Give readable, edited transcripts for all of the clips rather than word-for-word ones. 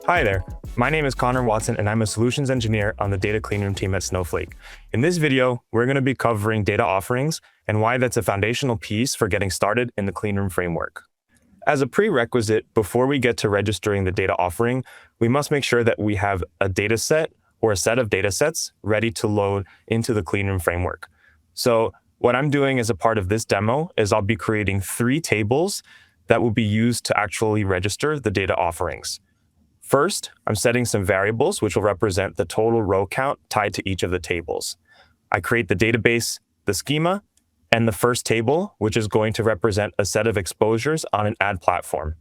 Hi there, my name is Connor Watson and I'm a solutions engineer on the data clean room team at Snowflake. In this video, we're going to be covering data offerings and why that's a foundational piece for getting started in the clean room framework. As a prerequisite, before we get to registering the data offering, we must make sure that we have a data set or a set of data sets ready to load into the clean room framework. So what I'm doing as a part of this demo is I'll be creating 3 tables that will be used to actually register the data offerings. First, I'm setting some variables which will represent the total row count tied to each of the tables. I create the database, the schema, and the first table, which is going to represent a set of exposures on an ad platform.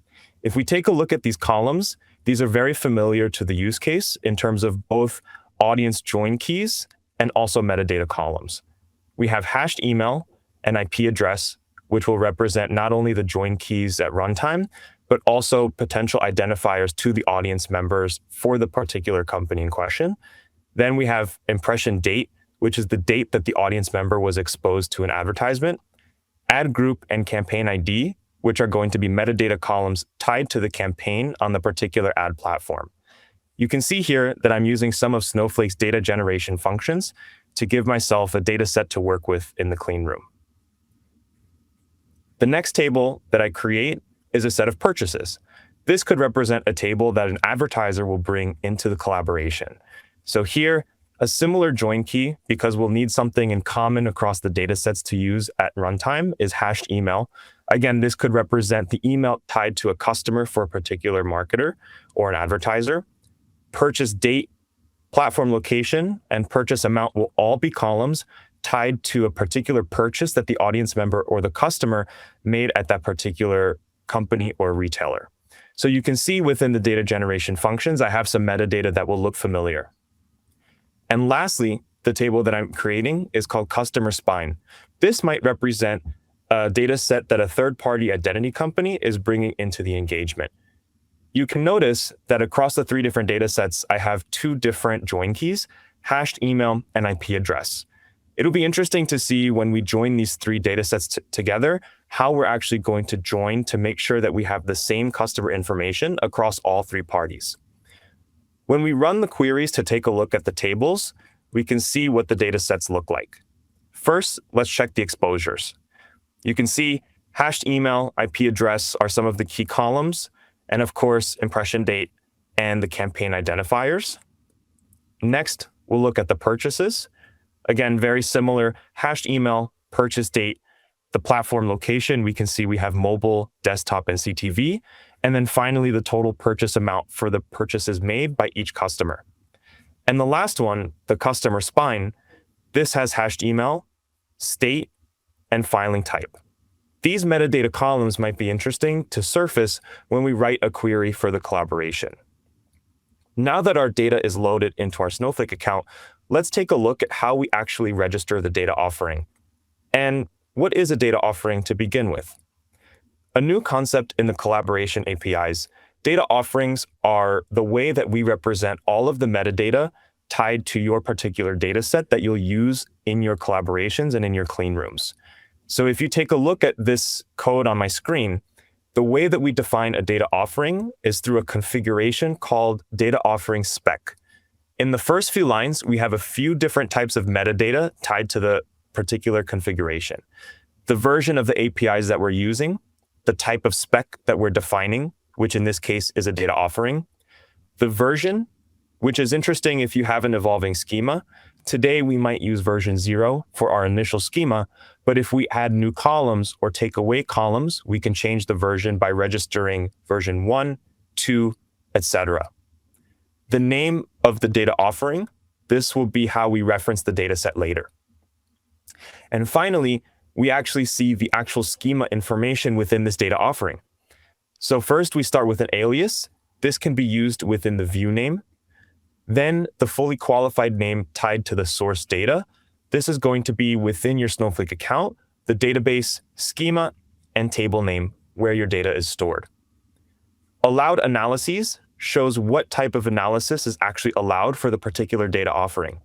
If we take a look at these columns, these are very familiar to the use case in terms of both audience join keys and also metadata columns. We have hashed email and IP address, which will represent not only the join keys at runtime, but also potential identifiers to the audience members for the particular company in question. Then we have impression date, which is the date that the audience member was exposed to an advertisement, ad group and campaign ID, which are going to be metadata columns tied to the campaign on the particular ad platform. You can see here that I'm using some of Snowflake's data generation functions to give myself a data set to work with in the clean room. The next table that I create is a set of purchases. This could represent a table that an advertiser will bring into the collaboration. So here, a similar join key, because we'll need something in common across the data sets to use at runtime, is hashed email. Again, this could represent the email tied to a customer for a particular marketer or an advertiser. Purchase date, platform location, and purchase amount will all be columns tied to a particular purchase that the audience member or the customer made at that particular company or retailer. So you can see within the data generation functions, I have some metadata that will look familiar. And lastly, the table that I'm creating is called customer spine. This might represent a data set that a third-party identity company is bringing into the engagement. You can notice that across the 3 different data sets, I have 2 different join keys, hashed email and IP address. It'll be interesting to see when we join these 3 data sets together, how we're actually going to join to make sure that we have the same customer information across all 3 parties. When we run the queries to take a look at the tables, we can see what the data sets look like. First, let's check the exposures. You can see hashed email, IP address are some of the key columns, and of course, impression date and the campaign identifiers. Next, we'll look at the purchases. Again, very similar, hashed email, purchase date, the platform location, we can see we have mobile, desktop, and CTV. And then finally, the total purchase amount for the purchases made by each customer. And the last one, the customer spine, this has hashed email, state, and filing type. These metadata columns might be interesting to surface when we write a query for the collaboration. Now that our data is loaded into our Snowflake account, let's take a look at how we actually register the data offering. And what is a data offering to begin with? A new concept in the collaboration APIs, data offerings are the way that we represent all of the metadata tied to your particular data set that you'll use in your collaborations and in your clean rooms. So if you take a look at this code on my screen, the way that we define a data offering is through a configuration called data offering spec. In the first few lines, we have a few different types of metadata tied to the particular configuration. The version of the APIs that we're using, the type of spec that we're defining, which in this case is a data offering, the version, which is interesting if you have an evolving schema. Today, we might use version 0 for our initial schema, but if we add new columns or take away columns, we can change the version by registering version 1, 2, etc. The name of the data offering, this will be how we reference the data set later. And finally, we actually see the actual schema information within this data offering. So first, we start with an alias. This can be used within the view name. Then the fully qualified name tied to the source data. This is going to be within your Snowflake account, the database, schema, and table name where your data is stored. Allowed analyses shows what type of analysis is actually allowed for the particular data offering.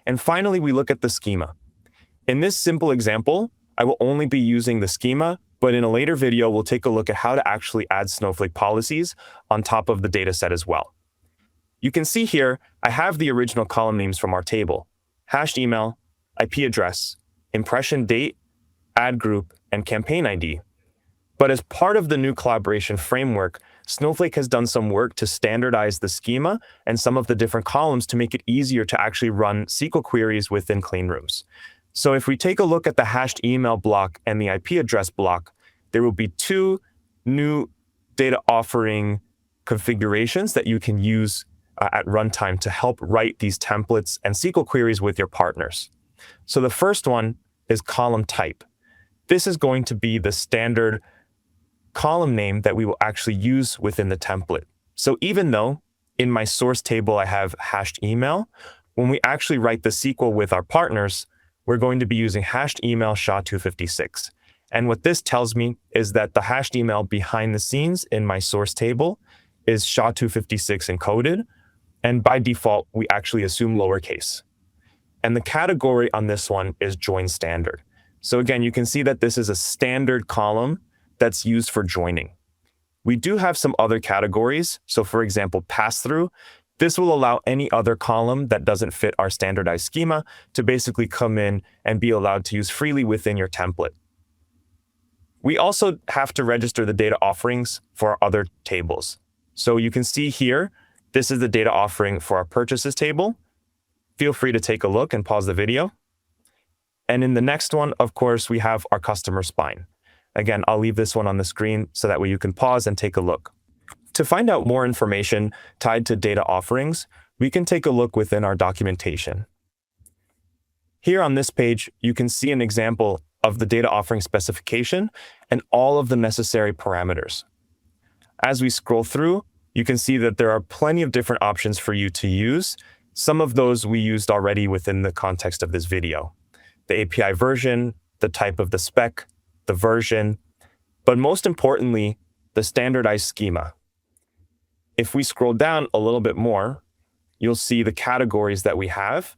And finally, we look at the schema. In this simple example, I will only be using the schema, but in a later video, we'll take a look at how to actually add Snowflake policies on top of the data set as well. You can see here, I have the original column names from our table: hashed email, IP address, impression date, ad group, and campaign ID. But as part of the new collaboration framework, Snowflake has done some work to standardize the schema and some of the different columns to make it easier to actually run SQL queries within clean rooms. So if we take a look at the hashed email block and the IP address block, there will be two new data offering configurations that you can use at runtime to help write these templates and SQL queries with your partners. So the first one is column type. This is going to be the standard column name that we will actually use within the template. So even though in my source table I have hashed email, when we actually write the SQL with our partners, we're going to be using hashed email SHA-256. And what this tells me is that the hashed email behind the scenes in my source table is SHA-256 encoded, and by default, we actually assume lowercase. And the category on this one is join standard. So again, you can see that this is a standard column that's used for joining. We do have some other categories. So for example, pass-through. This will allow any other column that doesn't fit our standardized schema to basically come in and be allowed to use freely within your template. We also have to register the data offerings for our other tables. So you can see here, this is the data offering for our purchases table. Feel free to take a look and pause the video. And in the next one, of course, we have our customer spine. Again, I'll leave this one on the screen so that way you can pause and take a look. To find out more information tied to data offerings, we can take a look within our documentation. Here on this page, you can see an example of the data offering specification and all of the necessary parameters. As we scroll through, you can see that there are plenty of different options for you to use. Some of those we used already within the context of this video. The API version, the type of the spec, the version, but most importantly, the standardized schema. If we scroll down a little bit more, you'll see the categories that we have: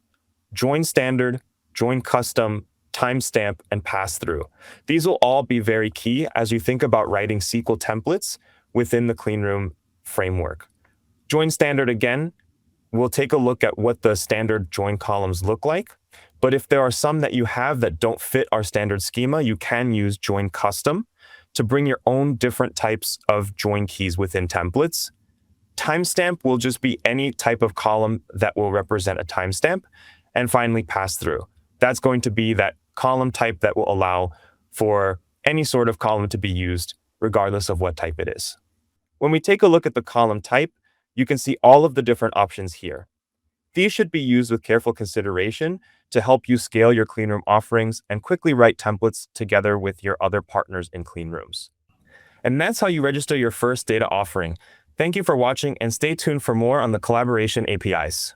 join standard, join custom, timestamp, and pass-through. These will all be very key as you think about writing SQL templates within the Cleanroom framework. Join standard, again, we'll take a look at what the standard join columns look like. But if there are some that you have that don't fit our standard schema, you can use join custom to bring your own different types of join keys within templates. Timestamp will just be any type of column that will represent a timestamp. And finally, pass through. That's going to be that column type that will allow for any sort of column to be used, regardless of what type it is. When we take a look at the column type, you can see all of the different options here. These should be used with careful consideration to help you scale your Cleanroom offerings and quickly write templates together with your other partners in Cleanrooms. And that's how you register your first data offering. Thank you for watching, and stay tuned for more on the collaboration APIs.